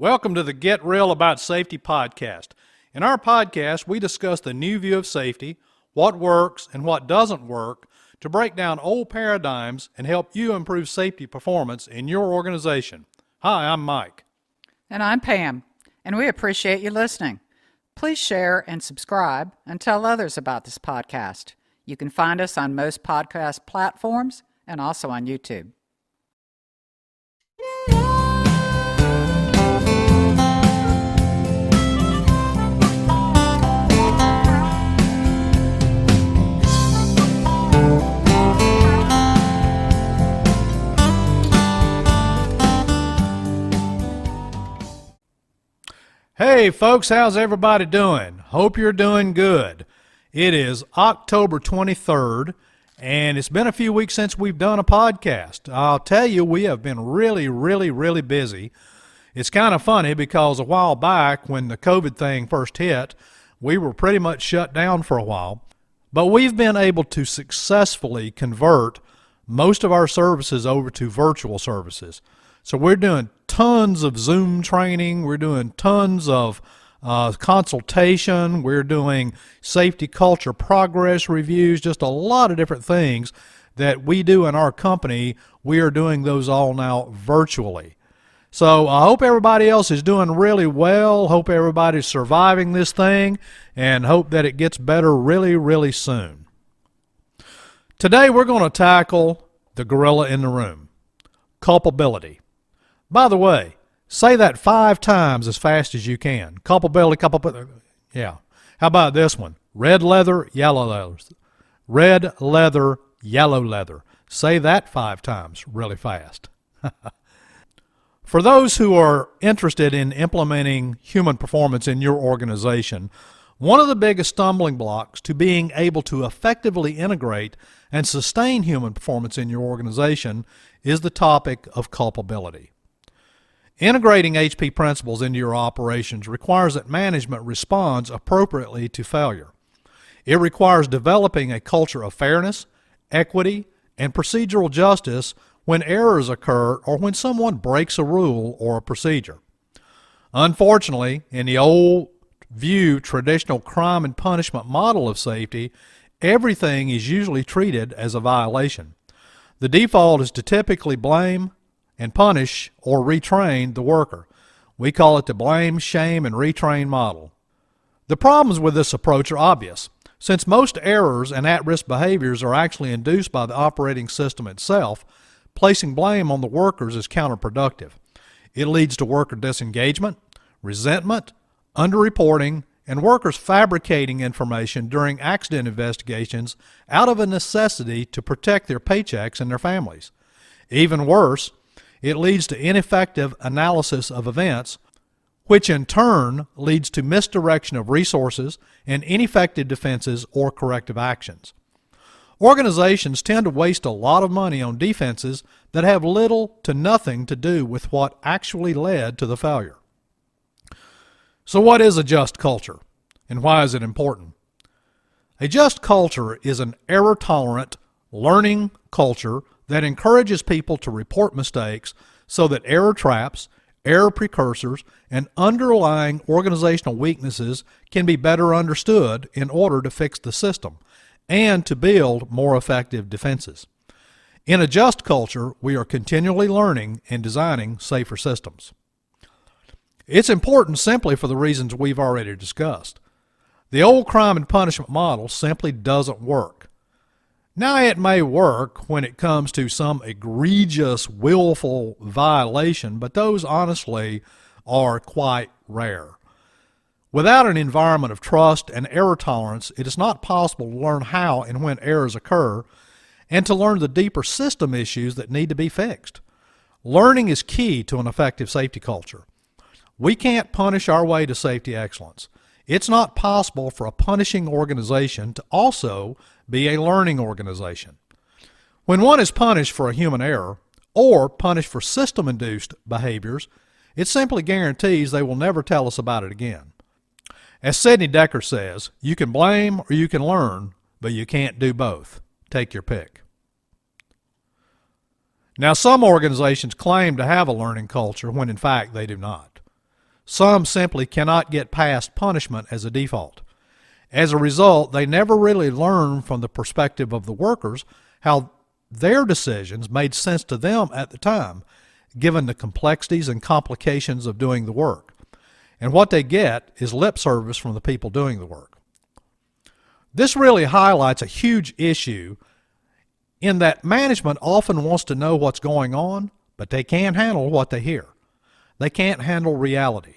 Welcome to the Get Real About Safety podcast. In our podcast, we discuss the new view of safety, what works and what doesn't work, to break down old paradigms and help you improve safety performance in your organization. Hi, I'm Mike. And I'm Pam, and we appreciate you listening. Please share and subscribe and tell others about this podcast. You can find us on most podcast platforms and also on YouTube. Hey folks, how's everybody doing? Hope you're doing good. It is October 23rd, and it's been a few weeks since we've done a podcast. I'll tell you, we have been really busy. It's kind of funny because a while back when the COVID thing first hit, we were pretty much shut down for a while, but we've been able to successfully convert most of our services over to virtual services. So we're doing tons of Zoom training, we're doing tons of consultation, we're doing safety culture progress reviews, just a lot of different things that we do in our company. We are doing those all now virtually. So I hope everybody else is doing really well, hope everybody's surviving this thing, and hope that it gets better really soon. Today we're going to tackle the gorilla in the room, culpability. By the way, say that 5 times as fast as you can. Culpability. Yeah. How about this one? Red leather, yellow leather. Red leather, yellow leather. Say that 5 times really fast. For those who are interested in implementing human performance in your organization, one of the biggest stumbling blocks to being able to effectively integrate and sustain human performance in your organization is the topic of culpability. Integrating HP principles into your operations requires that management responds appropriately to failure. It requires developing a culture of fairness, equity, and procedural justice when errors occur or when someone breaks a rule or a procedure. Unfortunately, in the old view traditional crime and punishment model of safety, everything is usually treated as a violation. The default is to typically blame and punish or retrain the worker. We call it the blame, shame, and retrain model. The problems with this approach are obvious. Since most errors and at-risk behaviors are actually induced by the operating system itself, placing blame on the workers is counterproductive. It leads to worker disengagement, resentment, underreporting, and workers fabricating information during accident investigations out of a necessity to protect their paychecks and their families. Even worse, it leads to ineffective analysis of events, which in turn leads to misdirection of resources and ineffective defenses or corrective actions. Organizations tend to waste a lot of money on defenses that have little to nothing to do with what actually led to the failure. So what is a just culture, and why is it important? A just culture is an error-tolerant, learning culture that encourages people to report mistakes so that error traps, error precursors, and underlying organizational weaknesses can be better understood in order to fix the system and to build more effective defenses. In a just culture, we are continually learning and designing safer systems. It's important simply for the reasons we've already discussed. The old crime and punishment model simply doesn't work. Now, it may work when it comes to some egregious, willful violation, but those honestly are quite rare. Without an environment of trust and error tolerance, it is not possible to learn how and when errors occur and to learn the deeper system issues that need to be fixed. Learning is key to an effective safety culture. We can't punish our way to safety excellence. It's not possible for a punishing organization to also be a learning organization. When one is punished for a human error or punished for system-induced behaviors, it simply guarantees they will never tell us about it again. As Sidney Decker says, you can blame or you can learn, but you can't do both. Take your pick. Now, some organizations claim to have a learning culture when in fact they do not. Some simply cannot get past punishment as a default. As a result, they never really learn from the perspective of the workers how their decisions made sense to them at the time, given the complexities and complications of doing the work. And what they get is lip service from the people doing the work. This really highlights a huge issue in that management often wants to know what's going on, but they can't handle what they hear. They can't handle reality.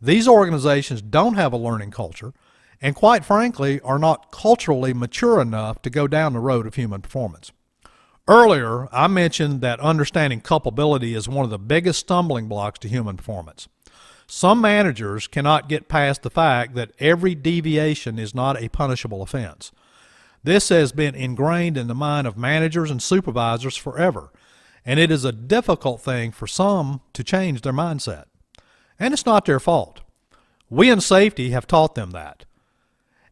These organizations don't have a learning culture, and quite frankly are not culturally mature enough to go down the road of human performance. Earlier, I mentioned that understanding culpability is one of the biggest stumbling blocks to human performance. Some managers cannot get past the fact that every deviation is not a punishable offense. This has been ingrained in the mind of managers and supervisors forever, and it is a difficult thing for some to change their mindset. And it's not their fault. We in safety have taught them that.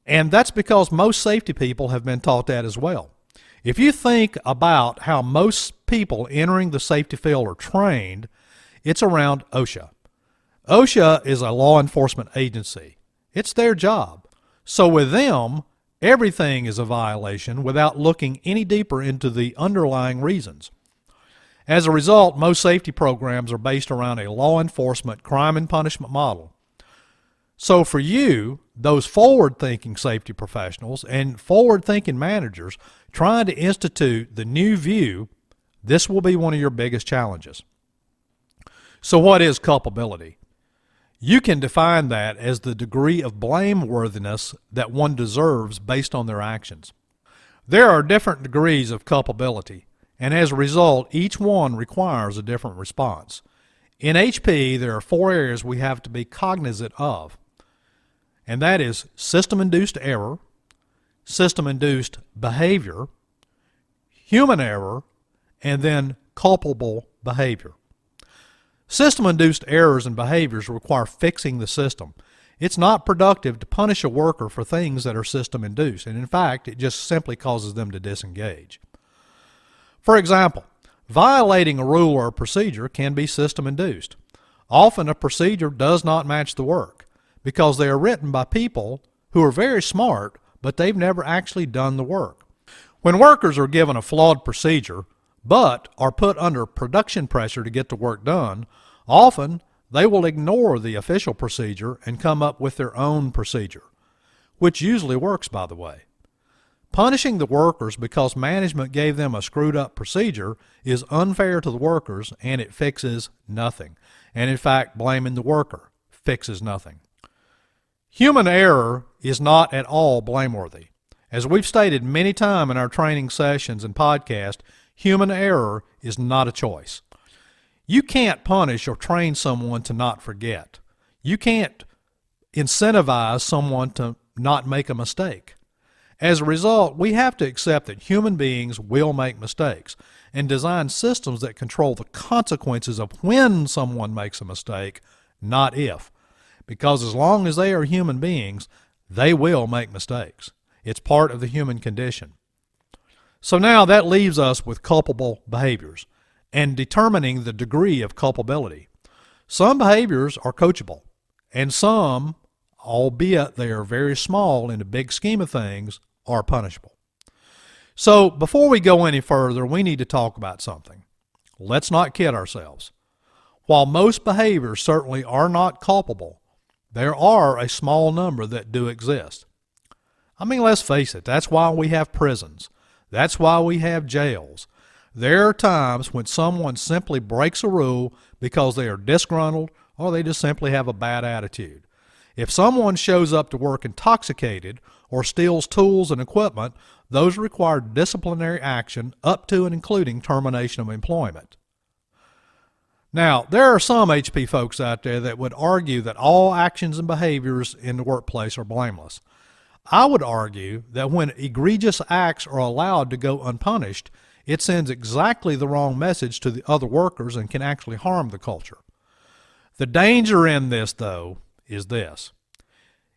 And that's because most safety people have been taught that as well. If you think about how most people entering the safety field are trained, it's around OSHA. OSHA is a law enforcement agency. It's their job. So with them, everything is a violation without looking any deeper into the underlying reasons. As a result, most safety programs are based around a law enforcement crime and punishment model. So for you, those forward-thinking safety professionals and forward-thinking managers trying to institute the new view, this will be one of your biggest challenges. So what is culpability? You can define that as the degree of blameworthiness that one deserves based on their actions. There are different degrees of culpability, and as a result, each one requires a different response. In HP, there are 4 areas we have to be cognizant of, and that is system-induced error, system-induced behavior, human error, and then culpable behavior. System-induced errors and behaviors require fixing the system. It's not productive to punish a worker for things that are system-induced, and in fact, it just simply causes them to disengage. For example, violating a rule or a procedure can be system-induced. Often a procedure does not match the work because they are written by people who are very smart, but they've never actually done the work. When workers are given a flawed procedure, but are put under production pressure to get the work done, often they will ignore the official procedure and come up with their own procedure, which usually works, by the way. Punishing the workers because management gave them a screwed up procedure is unfair to the workers, and it fixes nothing. And in fact, blaming the worker fixes nothing. Human error is not at all blameworthy. As we've stated many times in our training sessions and podcasts, human error is not a choice. You can't punish or train someone to not forget. You can't incentivize someone to not make a mistake. As a result, we have to accept that human beings will make mistakes and design systems that control the consequences of when someone makes a mistake, not if. Because as long as they are human beings, they will make mistakes. It's part of the human condition. So now that leaves us with culpable behaviors and determining the degree of culpability. Some behaviors are coachable, and some, albeit they are very small in the big scheme of things, are punishable. So before we go any further, we need to talk about something. Let's not kid ourselves. While most behaviors certainly are not culpable, there are a small number that do exist. I mean, let's face it, that's why we have prisons. That's why we have jails. There are times when someone simply breaks a rule because they are disgruntled or they just simply have a bad attitude. If someone shows up to work intoxicated or steals tools and equipment, those require disciplinary action up to and including termination of employment. Now, there are some HP folks out there that would argue that all actions and behaviors in the workplace are blameless. I would argue that when egregious acts are allowed to go unpunished, it sends exactly the wrong message to the other workers and can actually harm the culture. The danger in this, though, is this.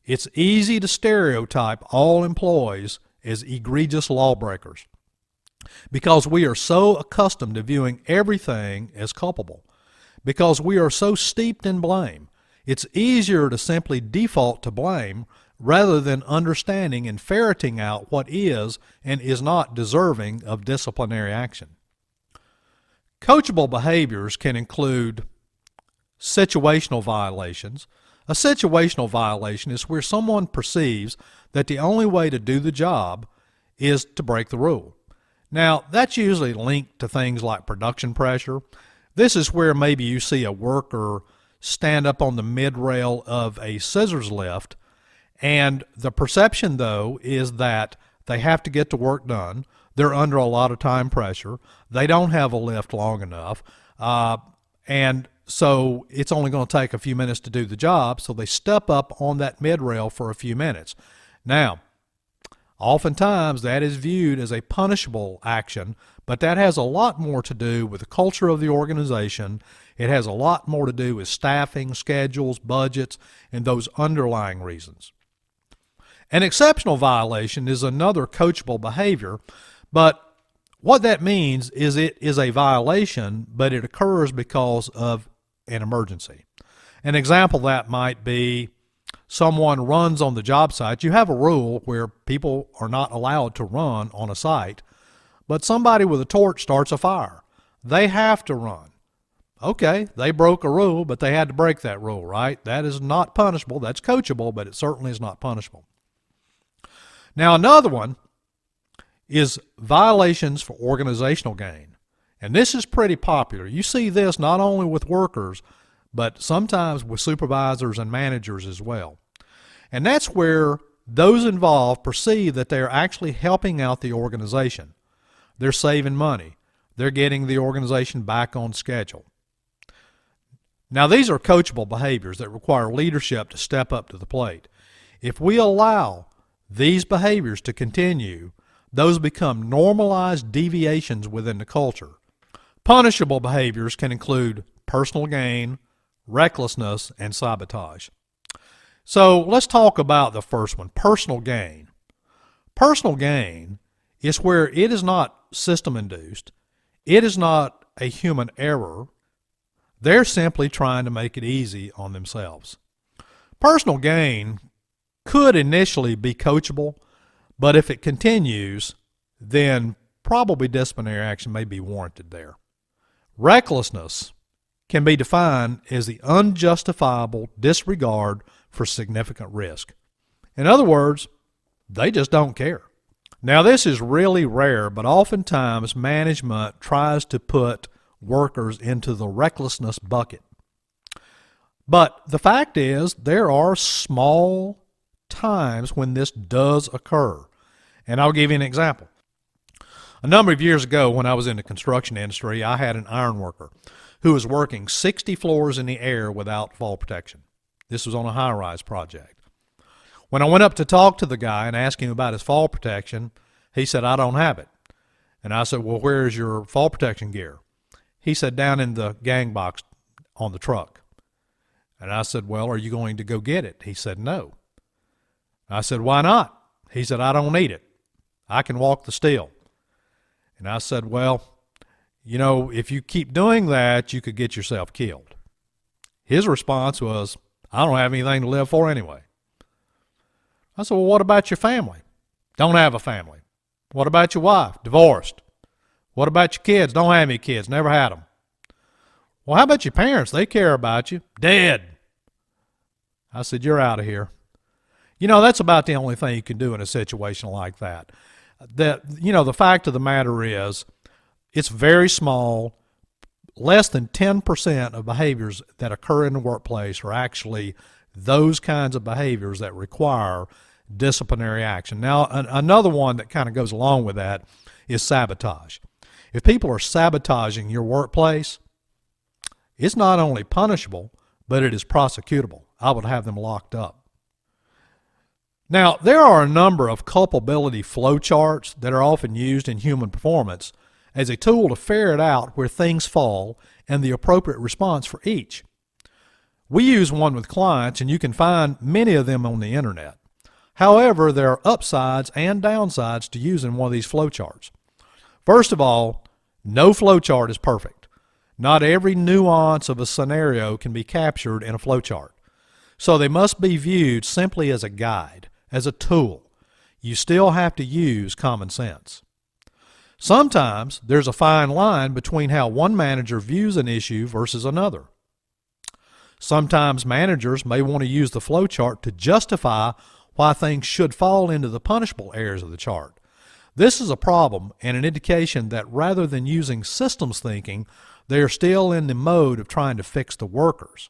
It's easy to stereotype all employees as egregious lawbreakers because we are so accustomed to viewing everything as culpable, because we are so steeped in blame. It's easier to simply default to blame rather than understanding and ferreting out what is and is not deserving of disciplinary action. Coachable behaviors can include situational violations. A situational violation is where someone perceives that the only way to do the job is to break the rule. Now, that's usually linked to things like production pressure. This is where maybe you see a worker stand up on the mid-rail of a scissors lift, and the perception, though, is that they have to get the work done. They're under a lot of time pressure. They don't have a lift long enough, and so it's only going to take a few minutes to do the job, so they step up on that mid-rail for a few minutes. Now, oftentimes that is viewed as a punishable action, but that has a lot more to do with the culture of the organization. It has a lot more to do with staffing, schedules, budgets, and those underlying reasons. An exceptional violation is another coachable behavior, but what that means is it is a violation, but it occurs because of an emergency. An example of that might be someone runs on the job site. You have a rule where people are not allowed to run on a site, but somebody with a torch starts a fire. They have to run. Okay, they broke a rule, but they had to break that rule, right? That is not punishable. That's coachable, but it certainly is not punishable. Now, another one is violations for organizational gain. And this is pretty popular. You see this not only with workers, but sometimes with supervisors and managers as well. And that's where those involved perceive that they're actually helping out the organization. They're saving money. They're getting the organization back on schedule. Now, these are coachable behaviors that require leadership to step up to the plate. If we allow these behaviors to continue, those become normalized deviations within the culture. Punishable behaviors can include personal gain, recklessness, and sabotage. So let's talk about the first one, personal gain. Personal gain is where it is not system-induced. It is not a human error. They're simply trying to make it easy on themselves. Personal gain could initially be coachable, but if it continues, then probably disciplinary action may be warranted there. Recklessness can be defined as the unjustifiable disregard for significant risk. In other words, they just don't care. Now, this is really rare, but oftentimes management tries to put workers into the recklessness bucket. But the fact is, there are small times when this does occur. And I'll give you an example. A number of years ago, when I was in the construction industry, I had an iron worker who was working 60 floors in the air without fall protection. This was on a high-rise project. When I went up to talk to the guy and ask him about his fall protection, he said, "I don't have it." And I said, "Well, where is your fall protection gear?" He said, "Down in the gang box on the truck." And I said, "Well, are you going to go get it?" He said, "No." I said, "Why not?" He said, "I don't need it. I can walk the steel." And I said, "Well, you know, if you keep doing that, you could get yourself killed." His response was, "I don't have anything to live for anyway." I said, "Well, what about your family?" "Don't have a family." "What about your wife?" "Divorced." "What about your kids?" "Don't have any kids. Never had them." "Well, how about your parents? They care about you." "Dead." I said, "You're out of here." You know, that's about the only thing you can do in a situation like that. The fact of the matter is, it's very small. Less than 10% of behaviors that occur in the workplace are actually those kinds of behaviors that require disciplinary action. Now, another one that kind of goes along with that is sabotage. If people are sabotaging your workplace, it's not only punishable, but it is prosecutable. I would have them locked up. Now, there are a number of culpability flowcharts that are often used in human performance as a tool to ferret out where things fall and the appropriate response for each. We use one with clients, and you can find many of them on the internet. However, there are upsides and downsides to using one of these flowcharts. First of all, no flowchart is perfect. Not every nuance of a scenario can be captured in a flowchart. So they must be viewed simply as a guide, as a tool. You still have to use common sense. Sometimes there's a fine line between how one manager views an issue versus another. Sometimes managers may want to use the flow chart to justify why things should fall into the punishable areas of the chart. This is a problem and an indication that rather than using systems thinking, they are still in the mode of trying to fix the workers.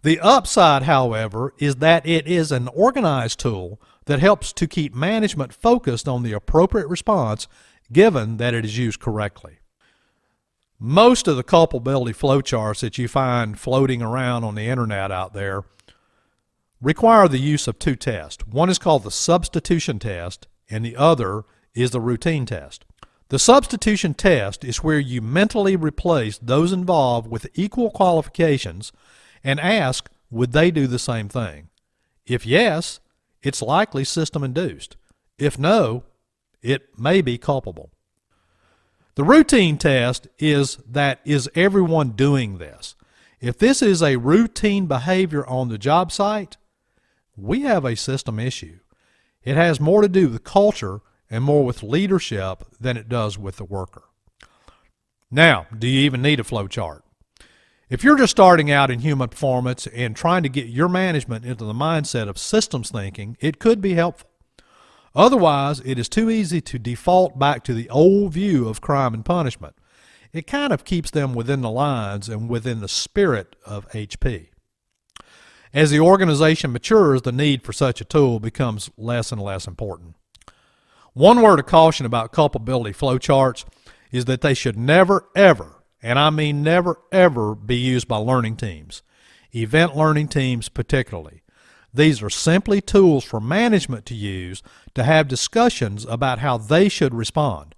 The upside, however, is that it is an organized tool that helps to keep management focused on the appropriate response given that it is used correctly. Most of the culpability flowcharts that you find floating around on the internet out there require the use of two tests. One is called the substitution test, and the other is the routine test. The substitution test is where you mentally replace those involved with equal qualifications and ask, would they do the same thing? If yes, it's likely system-induced. If no, it may be culpable. The routine test is everyone doing this? If this is a routine behavior on the job site, we have a system issue. It has more to do with culture and more with leadership than it does with the worker. Now, do you even need a flow chart? If you're just starting out in human performance and trying to get your management into the mindset of systems thinking, it could be helpful. Otherwise, it is too easy to default back to the old view of crime and punishment. It kind of keeps them within the lines and within the spirit of HP. As the organization matures, the need for such a tool becomes less and less important. One word of caution about culpability flowcharts is that they should never, ever, and I mean never, ever, be used by learning teams, event learning teams particularly. These are simply tools for management to use to have discussions about how they should respond.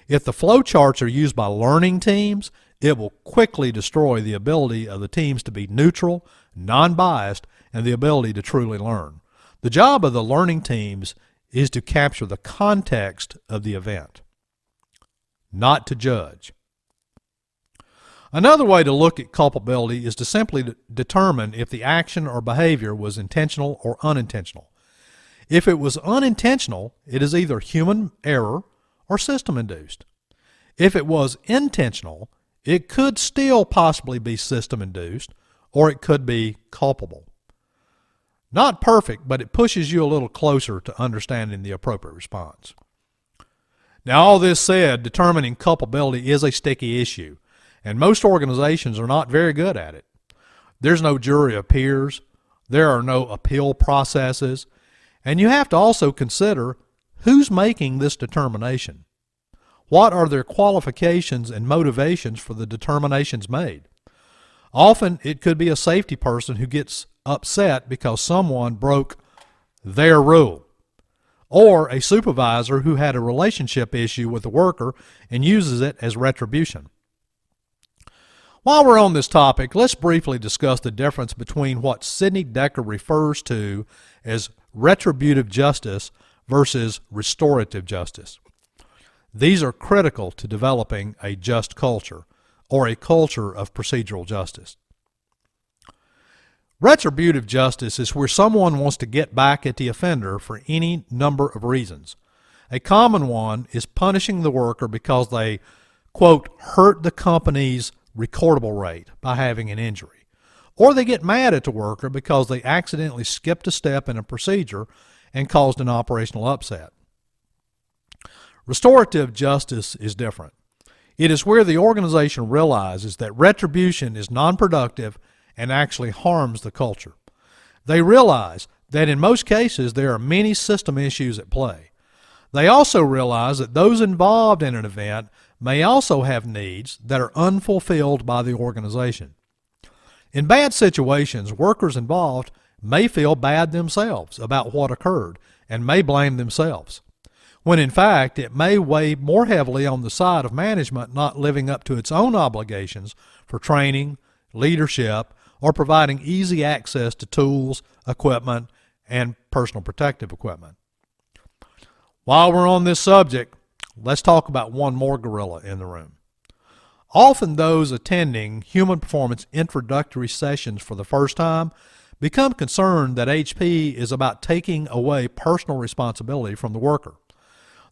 If the flowcharts are used by learning teams, it will quickly destroy the ability of the teams to be neutral, non-biased, and the ability to truly learn. The job of the learning teams is to capture the context of the event, not to judge. Another way to look at culpability is to simply determine if the action or behavior was intentional or unintentional. If it was unintentional, it is either human error or system-induced. If it was intentional, it could still possibly be system-induced, or it could be culpable. Not perfect, but it pushes you a little closer to understanding the appropriate response. Now, all this said, determining culpability is a sticky issue, and most organizations are not very good at it. There's no jury of peers, there are no appeal processes, and you have to also consider who's making this determination. What are their qualifications and motivations for the determinations made? Often it could be a safety person who gets upset because someone broke their rule, or a supervisor who had a relationship issue with a worker and uses it as retribution. While we're on this topic, let's briefly discuss the difference between what Sidney Dekker refers to as retributive justice versus restorative justice. These are critical to developing a just culture, or a culture of procedural justice. Retributive justice is where someone wants to get back at the offender for any number of reasons. A common one is punishing the worker because they, quote, hurt the company's recordable rate by having an injury. Or they get mad at the worker because they accidentally skipped a step in a procedure and caused an operational upset. Restorative justice is different. It is where the organization realizes that retribution is non-productive and actually harms the culture. They realize that in most cases there are many system issues at play. They also realize that those involved in an event may also have needs that are unfulfilled by the organization. In bad situations, workers involved may feel bad themselves about what occurred and may blame themselves, when in fact it may weigh more heavily on the side of management not living up to its own obligations for training, leadership, or providing easy access to tools, equipment, and personal protective equipment. While we're on this subject, let's talk about one more gorilla in the room. Often those attending human performance introductory sessions for the first time become concerned that HP is about taking away personal responsibility from the worker.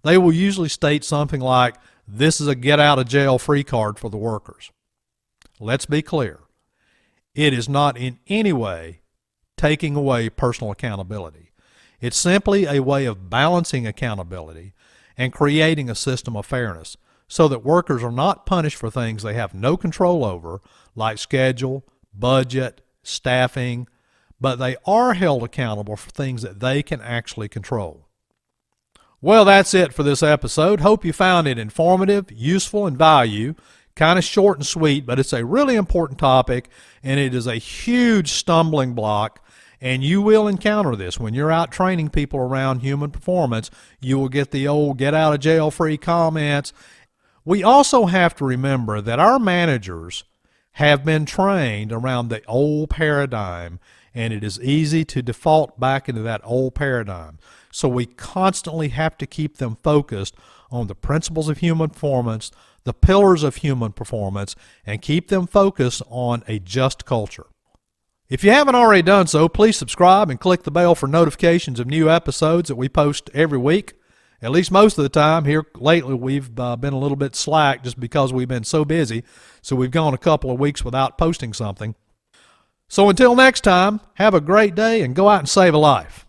They will usually state something like, "This is a get-out-of-jail-free card for the workers." Let's be clear. It is not in any way taking away personal accountability. It's simply a way of balancing accountability and creating a system of fairness so that workers are not punished for things they have no control over, like schedule, budget, staffing, but they are held accountable for things that they can actually control. Well, that's it for this episode. Hope you found it informative, useful, and value. Kind of short and sweet, but it's a really important topic, and it is a huge stumbling block, and you will encounter this. When you're out training people around human performance, you will get the old get-out-of-jail-free comments. We also have to remember that our managers have been trained around the old paradigm, and it is easy to default back into that old paradigm. So we constantly have to keep them focused on the principles of human performance, the pillars of human performance, and keep them focused on a just culture. If you haven't already done so, please subscribe and click the bell for notifications of new episodes that we post every week. At least most of the time. Here lately we've been a little bit slack just because we've been so busy, so we've gone a couple of weeks without posting something. So until next time, have a great day and go out and save a life.